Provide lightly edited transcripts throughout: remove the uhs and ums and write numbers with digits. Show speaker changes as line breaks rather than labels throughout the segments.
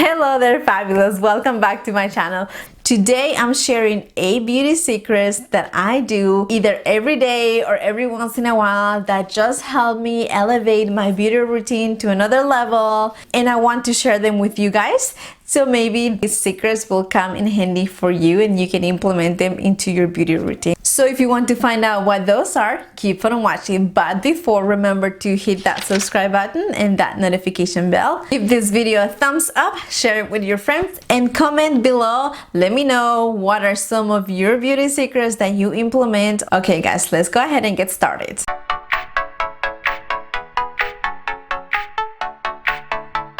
Hello there, fabulous. Welcome back to my channel. Today I'm sharing 8 beauty secrets that I do either every day or every once in a while that just help me elevate my beauty routine to another level, and I want to share them with you guys. So maybe these secrets will come in handy for you and you can implement them into your beauty routine. So if you want to find out what those are, keep on watching. But before, remember to hit that subscribe button and that notification bell. Give this video a thumbs up, share it with your friends, and comment below. Let me know what are some of your beauty secrets that you implement. Okay guys, let's go ahead and get started.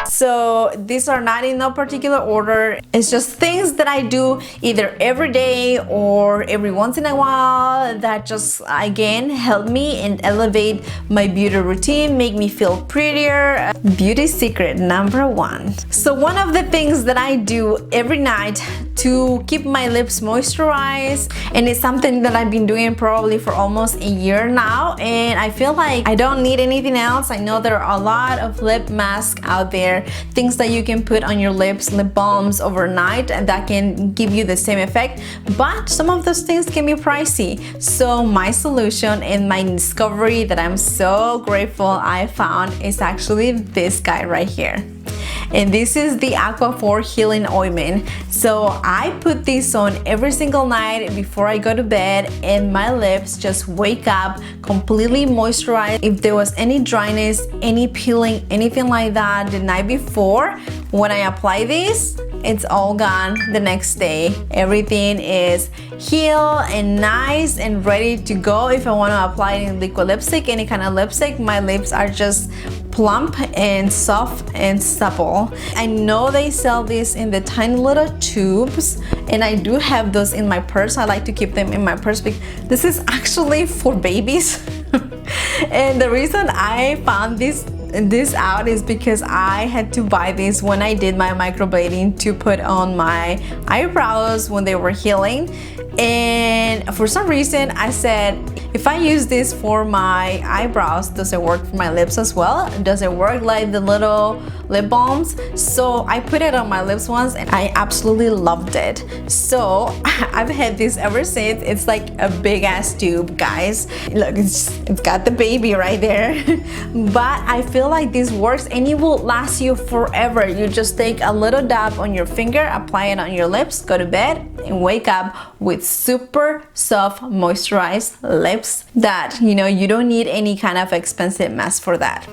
So these are not in no particular order. It's just things that I do either every day or every once in a while that just again help me and elevate my beauty routine, make me feel prettier. Beauty secret number 1. So one of the things that I do every night to keep my lips moisturized, and it's something that I've been doing probably for almost a year now, and I feel like I don't need anything else. I know there are a lot of lip masks out there, things that you can put on your lips, lip balms overnight, and that can give you the same effect, but some of those things can be pricey. So my solution and my discovery that I'm so grateful I found is actually this guy right here. And this is the Aquafor Healing Ointment. So I put this on every single night before I go to bed, and my lips just wake up completely moisturized. If there was any dryness, any peeling, anything like that the night before, when I apply this, it's all gone the next day. Everything is healed and nice and ready to go. If I want to apply it in liquid lipstick, any kind of lipstick, my lips are just plump and soft and supple. I know they sell this in the tiny little tubes, and I do have those in my purse. I like to keep them in my purse because this is actually for babies. And the reason I found this out is because I had to buy this when I did my microblading to put on my eyebrows when they were healing. And for some reason I said, if I use this for my eyebrows, does it work for my lips as well? Does it work like the little lip balms? So I put it on my lips once and I absolutely loved it. So I've had this ever since. It's like a big ass tube, guys. Look, it's got the baby right there. But I feel like this works and it will last you forever. You just take a little dab on your finger, apply it on your lips, go to bed, and wake up with super soft moisturized lips that you don't need any kind of expensive mask for that.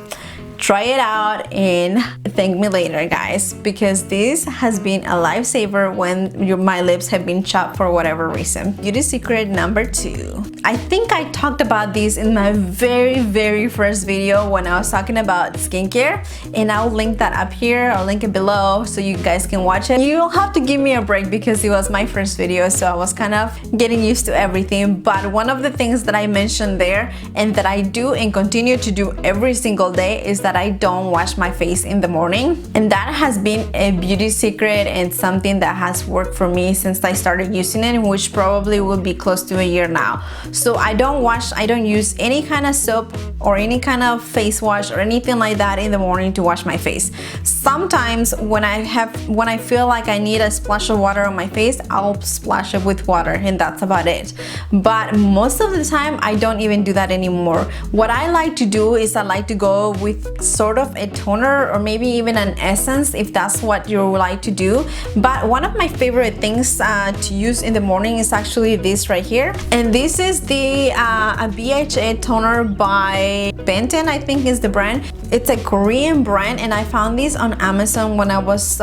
Try it out and thank me later, guys, because this has been a lifesaver when my lips have been chapped for whatever reason. Beauty secret number 2. I think I talked about this in my very first video when I was talking about skincare, and I'll link that up here. I'll link it below so you guys can watch it. You'll have to give me a break because it was my first video, so I was kind of getting used to everything. But one of the things that I mentioned there and that I do and continue to do every single day is that I don't wash my face in the morning, and that has been a beauty secret and something that has worked for me since I started using it, which probably will be close to a year now. So I don't use any kind of soap or any kind of face wash or anything like that in the morning to wash my face. Sometimes when I feel like I need a splash of water on my face, I'll splash it with water, and that's about it. But most of the time I don't even do that anymore. What I like to do is I like to go with sort of a toner or maybe even an essence if that's what you like to do. But one of my favorite things to use in the morning is actually this right here, and this is the BHA toner by Benton, I think is the brand. It's a Korean brand, and I found this on Amazon when I was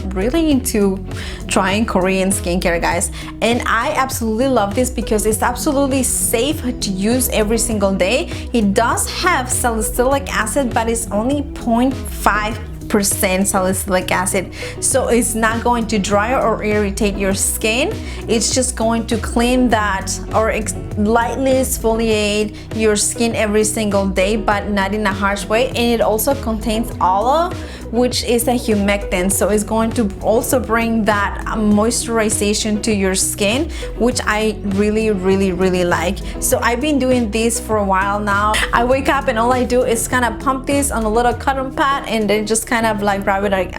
really into trying Korean skincare, guys, and I absolutely love this because it's absolutely safe to use every single day. It does have salicylic acid, but it's only 0.5% salicylic acid, so it's not going to dry or irritate your skin. It's just going to clean that or lightly exfoliate your skin every single day, but not in a harsh way. And it also contains aloe, which is a humectant, so it's going to also bring that moisturization to your skin, which I really like. So I've been doing this for a while now. I wake up and all I do is kind of pump this on a little cotton pad and then just kind of like rub it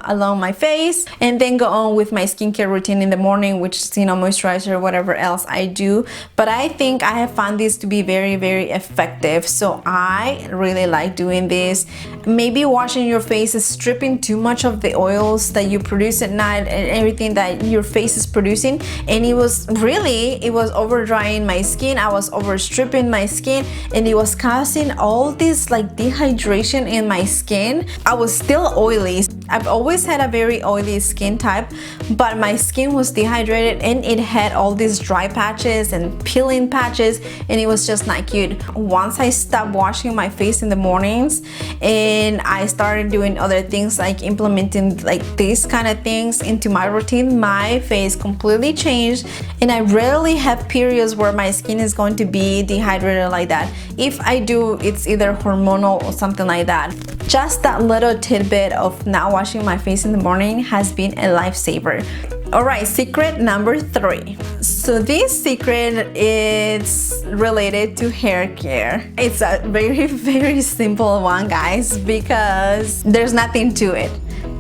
along my face, and then go on with my skincare routine in the morning, which is, you know, moisturizer, whatever else I do. But I think I have found this to be very effective, so I really like doing this. Maybe washing your face is stripping too much of the oils that you produce at night and everything that your face is producing, and it was over drying my skin. I was over stripping my skin, and it was causing all this like dehydration in my skin. I was still oily. I've always had a very oily skin type, but my skin was dehydrated and it had all these dry patches and peeling patches, and it was just not cute. Once I stopped washing my face in the mornings and I started doing other things like implementing like these kind of things into my routine, my face completely changed, and I rarely have periods where my skin is going to be dehydrated like that. If I do, it's either hormonal or something like that. Just that little tidbit of not washing my face in the morning has been a lifesaver. Alright, secret number 3. So this secret is related to hair care. It's a very simple one, guys, because there's nothing to it.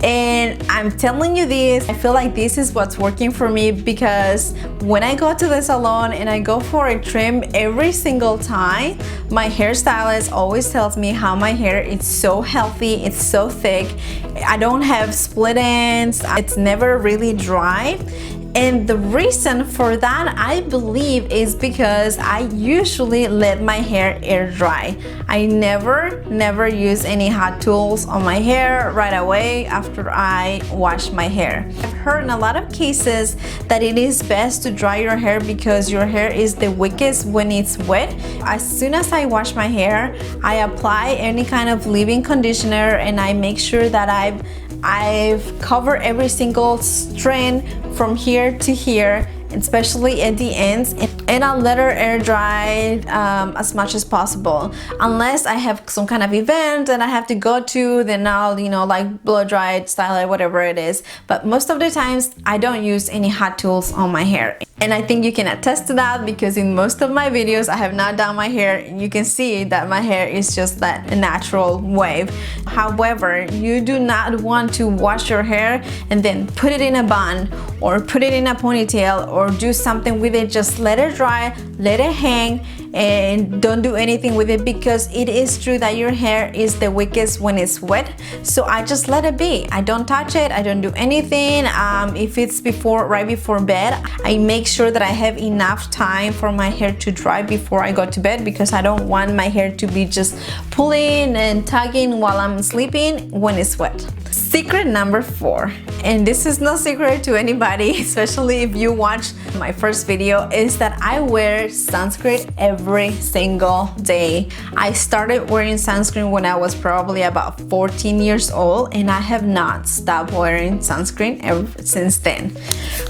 And I'm telling you this, I feel like this is what's working for me, because when I go to the salon and I go for a trim every single time, my hairstylist always tells me how my hair is so healthy, it's so thick, I don't have split ends, it's never really dry. And the reason for that, I believe, is because I usually let my hair air dry. I never use any hot tools on my hair right away after I wash my hair. I've heard in a lot of cases that it is best to dry your hair because your hair is the weakest when it's wet. As soon as I wash my hair, I apply any kind of leave-in conditioner, and I make sure that I've covered every single strand from here to here, especially at the ends, and I'll let her air dry as much as possible. Unless I have some kind of event that I have to go to, then I'll, you know, like blow dry it, style it, whatever it is. But most of the times I don't use any hot tools on my hair. And I think you can attest to that, because in most of my videos I have not done my hair, and you can see that my hair is just that natural wave. However, you do not want to wash your hair and then put it in a bun or put it in a ponytail or do something with it. Just let it dry, let it hang, and don't do anything with it, because it is true that your hair is the weakest when it's wet. So I just let it be. I don't touch it, I don't do anything. If it's right before bed, I make sure that I have enough time for my hair to dry before I go to bed, because I don't want my hair to be just pulling and tugging while I'm sleeping when it's wet. Secret number 4, and this is no secret to anybody, especially if you watch my first video, is that I wear sunscreen every single day. I started wearing sunscreen when I was probably about 14 years old, and I have not stopped wearing sunscreen ever since then.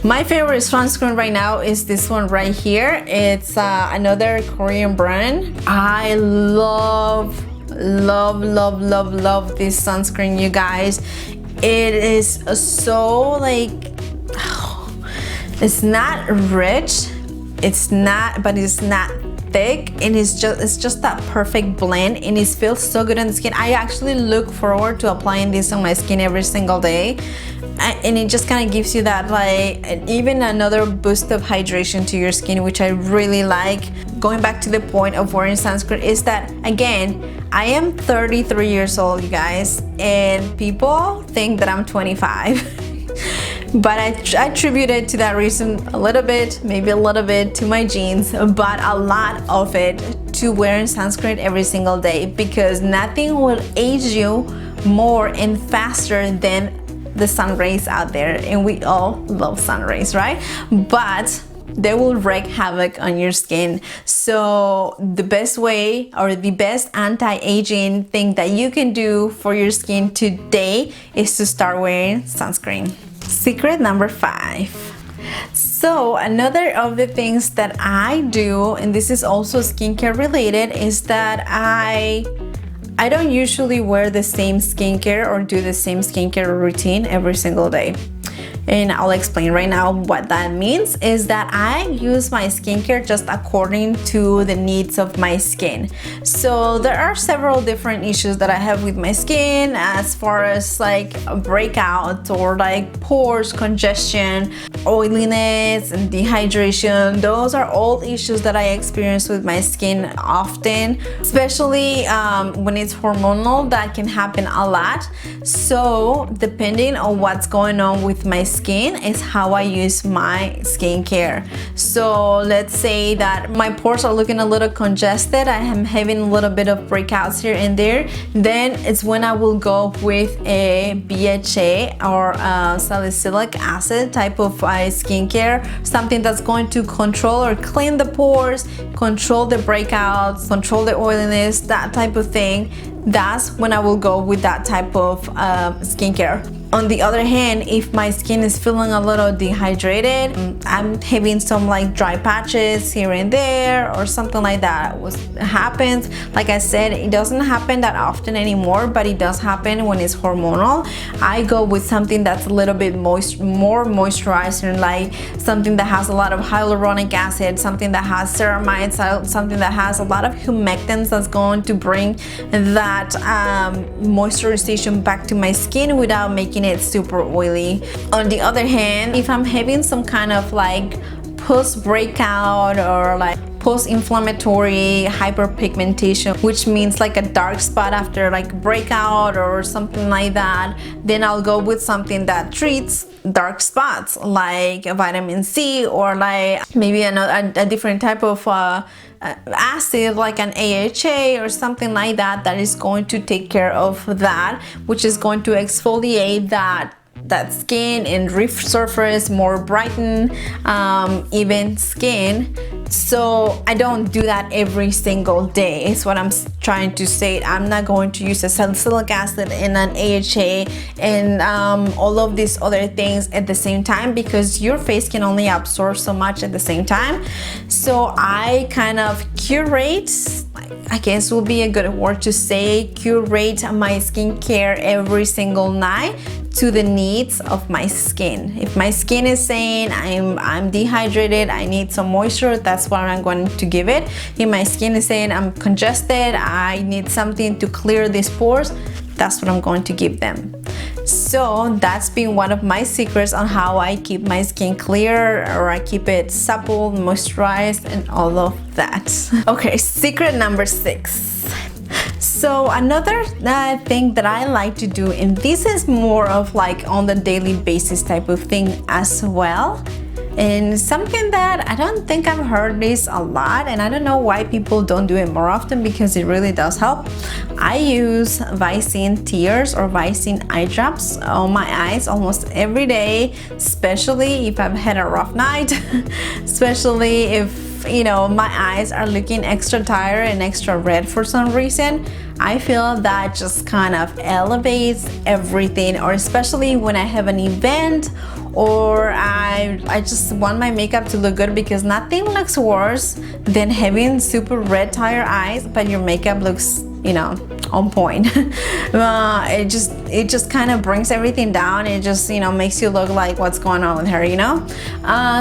My favorite sunscreen right now is this one right here. It's another Korean brand. I love this sunscreen, you guys. It is so like, it's not rich, but it's not thick, and it's just that perfect blend, and it feels so good on the skin. I actually look forward to applying this on my skin every single day, and it just kind of gives you that like even another boost of hydration to your skin, which I really like. Going back to the point of wearing sunscreen is that, again, I am 33 years old, you guys, and people think that I'm 25. But I attribute it to that reason a little bit, maybe a little bit to my genes, but a lot of it to wearing sunscreen every single day, because nothing will age you more and faster than the sun rays out there, and we all love sun rays, right? But they will wreak havoc on your skin. So the best way, or the best anti-aging thing that you can do for your skin today is to start wearing sunscreen. Secret number 5. So another of the things that I do, and this is also skincare related, is that I I don't usually wear the same skincare or do the same skincare routine every single day. And I'll explain right now what that means is that I use my skincare just according to the needs of my skin. So there are several different issues that I have with my skin as far as like breakouts or like pores, congestion, oiliness, and dehydration. Those are all issues that I experience with my skin often, especially when it's hormonal. That can happen a lot. So depending on what's going on with my skin is how I use my skincare. So let's say that my pores are looking a little congested, I am having a little bit of breakouts here and there, then it's when I will go with a BHA or salicylic acid type of skincare, something that's going to control or clean the pores, control the breakouts, control the oiliness, that type of thing. That's when I will go with that type of skincare. On the other hand, if my skin is feeling a little dehydrated, I'm having some like dry patches here and there or something like that happens. Like I said, it doesn't happen that often anymore, but it does happen when it's hormonal. I go with something that's a little bit more moisturizing, like something that has a lot of hyaluronic acid, something that has ceramides, something that has a lot of humectants that's going to bring that moisturization back to my skin without making it super oily. On the other hand, if I'm having some kind of like post-breakout or like post-inflammatory hyperpigmentation, which means like a dark spot after like breakout or something like that, then I'll go with something that treats dark spots like vitamin C or like maybe a different type of acid like an AHA or something like that, that is going to take care of that, which is going to exfoliate that skin and resurface, more brighten, even skin. So I don't do that every single day is what I'm trying to say. I'm not going to use a salicylic acid and an AHA and all of these other things at the same time, because your face can only absorb so much at the same time. So I kind of curate, I guess would be a good word to say, curate my skincare every single night to the needs of my skin. If my skin is saying I'm dehydrated, I need some moisture, that's what I'm going to give it. If my skin is saying I'm congested, I need something to clear these pores, that's what I'm going to give them. So that's been one of my secrets on how I keep my skin clear, or I keep it supple, moisturized, and all of that. Okay, secret number 6. So another thing that I like to do, and this is more of like on the daily basis type of thing as well, and something that I don't think I've heard this a lot, and I don't know why people don't do it more often, because it really does help. I use Visine tears or Visine eye drops on my eyes almost every day, especially if I've had a rough night, especially if my eyes are looking extra tired and extra red for some reason. I feel that just kind of elevates everything, or especially when I have an event or I just want my makeup to look good, because nothing looks worse than having super red tired eyes but your makeup looks on point. It just kind of brings everything down. It just makes you look like what's going on with her,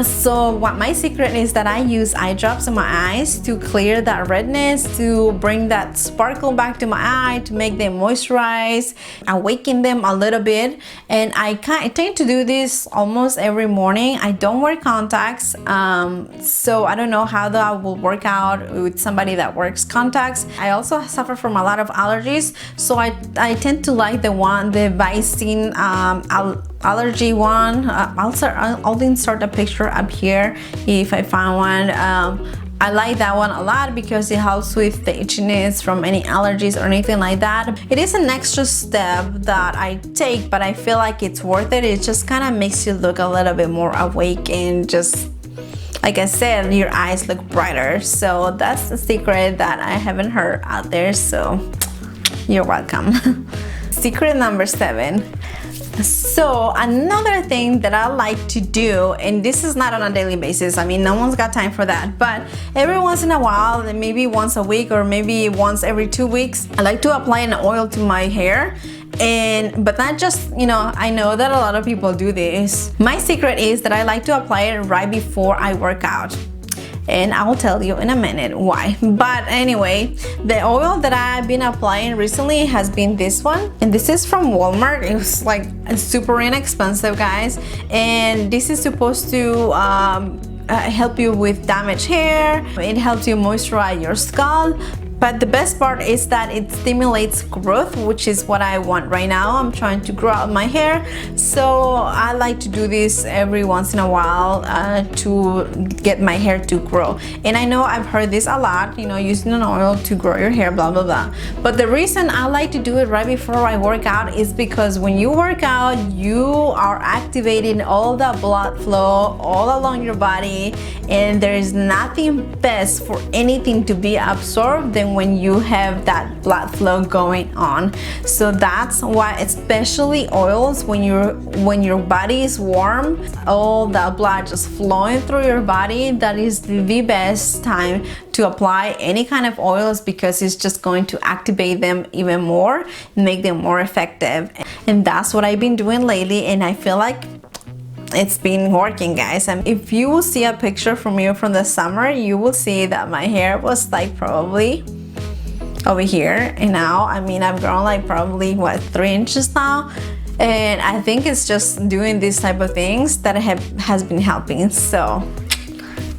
so what my secret is that I use eye drops in my eyes to clear that redness, to bring that sparkle back to my eye, to make them moisturize, awaken them a little bit. And I tend to do this almost every morning. I don't wear contacts, so I don't know how that will work out with somebody that wears contacts. I also suffer from a lot of allergies, so I tend to like the Visine Allergy one. I'll insert a picture up here if I find one. I like that one a lot because it helps with the itchiness from any allergies or anything like that. It is an extra step that I take, but I feel like it's worth it. It just kind of makes you look a little bit more awake, and just like I said, your eyes look brighter. So that's a secret that I haven't heard out there, so you're welcome. secret number 7. So another thing that I like to do, and this is not on a daily basis, I mean no one's got time for that, but every once in a while, maybe once a week or maybe once every 2 weeks, I like to apply an oil to my hair. But not just, you know, I know that a lot of people do this. My secret is that I like to apply it right before I work out, and I'll tell you in a minute why. But anyway, the oil that I've been applying recently has been this one, and this is from Walmart. It was like super inexpensive, guys, and this is supposed to help you with damaged hair. It helps you moisturize your scalp. But the best part is that it stimulates growth, which is what I want right now. I'm trying to grow out my hair, so I like to do this every once in a while to get my hair to grow. And I know I've heard this a lot, you know, using an oil to grow your hair, blah blah blah. But the reason I like to do it right before I work out is because when you work out, you are activating all the blood flow all along your body, and there is nothing best for anything to be absorbed than when you have that blood flow going on. So that's why, especially oils, when your body is warm, all the blood just flowing through your body, that is the best time to apply any kind of oils, because it's just going to activate them even more, make them more effective. And that's what I've been doing lately, and I feel like it's been working, guys. And if you will see a picture from me from the summer, you will see that my hair was like probably over here, and now I mean I've grown like probably what, 3 inches now, and I think it's just doing these type of things that has been helping. So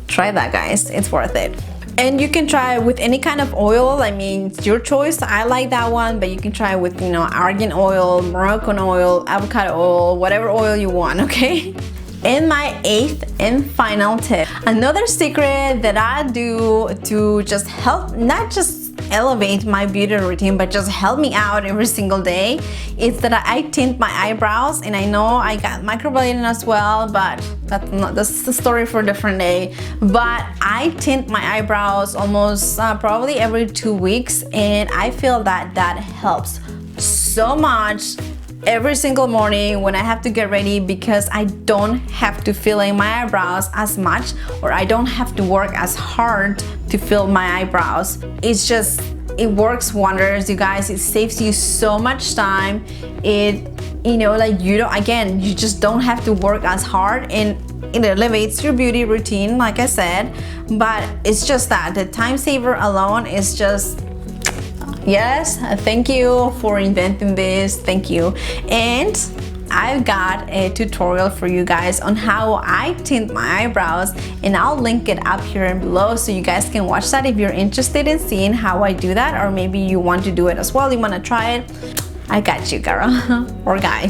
try that, guys, it's worth it. And you can try it with any kind of oil. I mean, it's your choice. I like that one, but you can try it with, you know, argan oil, Moroccan oil, avocado oil, whatever oil you want, okay? And my 8th and final tip, another secret that I do to just help, not just elevate my beauty routine, but just help me out every single day, is that I tint my eyebrows. And I know I got microblading as well, but that's the story for a different day. But I tint my eyebrows almost probably every 2 weeks, and I feel that that helps so much every single morning when I have to get ready, because I don't have to fill in my eyebrows as much, or I don't have to work as hard to fill my eyebrows. It's just, it works wonders, you guys. It saves you so much time. It, you know, like you don't, again, you just don't have to work as hard, and it elevates your beauty routine, like I said. But it's just that the time saver alone is just, yes, thank you for inventing this, thank you. And I've got a tutorial for you guys on how I tint my eyebrows, and I'll link it up here and below so you guys can watch that if you're interested in seeing how I do that, or maybe you want to do it as well, you want to try it. I got you, girl or guy,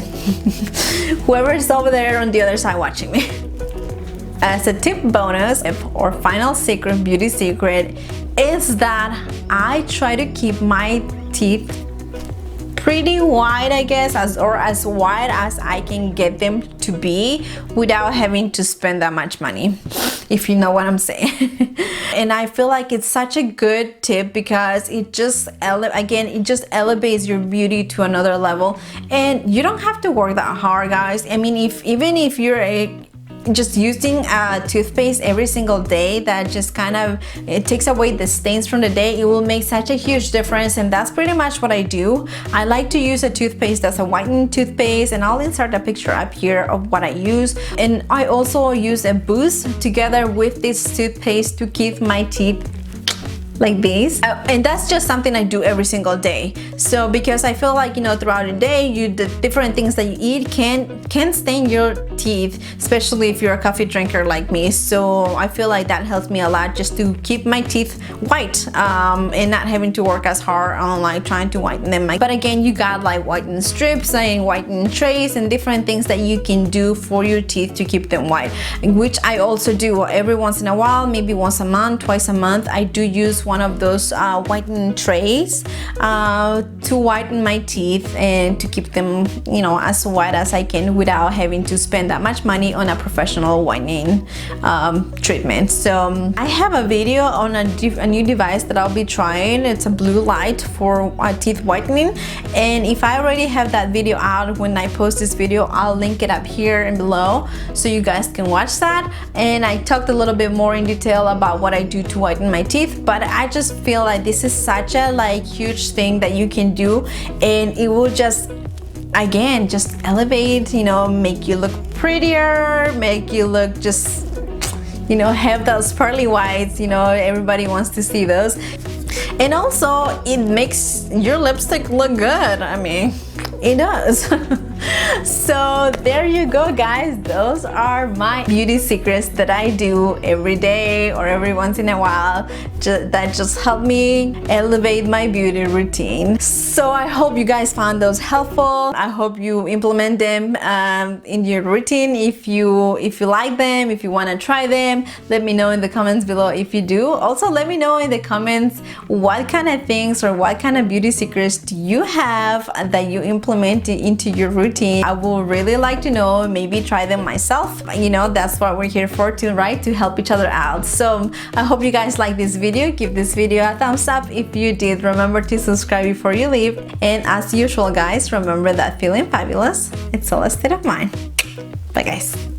whoever's over there on the other side watching me. As a tip bonus or final secret, beauty secret, is that I try to keep my teeth pretty wide, I guess, as wide as I can get them to be without having to spend that much money, if you know what I'm saying. And I feel like it's such a good tip because it just elevates your beauty to another level, and you don't have to work that hard, guys. I mean, even if you're just using toothpaste every single day, that just kind of, it takes away the stains from the day, it will make such a huge difference. And that's pretty much what I do. I like to use a toothpaste that's a whitening toothpaste, and I'll insert a picture up here of what I use. And I also use a boost together with this toothpaste to keep my teeth like this, and that's just something I do every single day. So because I feel like, you know, throughout the day, the different things that you eat can stain your teeth, especially if you're a coffee drinker like me. So I feel like that helps me a lot, just to keep my teeth white, and not having to work as hard on like trying to whiten them. But again, you got like whitening strips and whitening trays and different things that you can do for your teeth to keep them white, which I also do every once in a while, maybe once a month, twice a month. I do use use one of those whitening trays to whiten my teeth and to keep them, you know, as white as I can without having to spend that much money on a professional whitening treatment. So I have a video on a new device that I'll be trying. It's a blue light for teeth whitening, and if I already have that video out, when I post this video, I'll link it up here and below so you guys can watch that. And I talked a little bit more in detail about what I do to whiten my teeth, but I just feel like this is such a huge thing that you can do, and it will just, again, just elevate, you know, make you look prettier, make you look just, you know, have those pearly whites, you know, everybody wants to see those. And also it makes your lipstick look good. I mean, it does. So there you go, guys. Those are my beauty secrets that I do every day or every once in a while that just help me elevate my beauty routine. So I hope you guys found those helpful. I hope you implement them in your routine. If you like them, if you want to try them, let me know in the comments below if you do. Also, let me know in the comments what kind of things or what kind of beauty secrets do you have that you implement into your routine. I would really like to know. Maybe try them myself. You know, that's what we're here for, to help each other out. So I hope you guys like this video. Give this video a thumbs up if you did. Remember to subscribe before you leave, and as usual, guys, remember that feeling fabulous, it's all a state of mind. Bye, guys.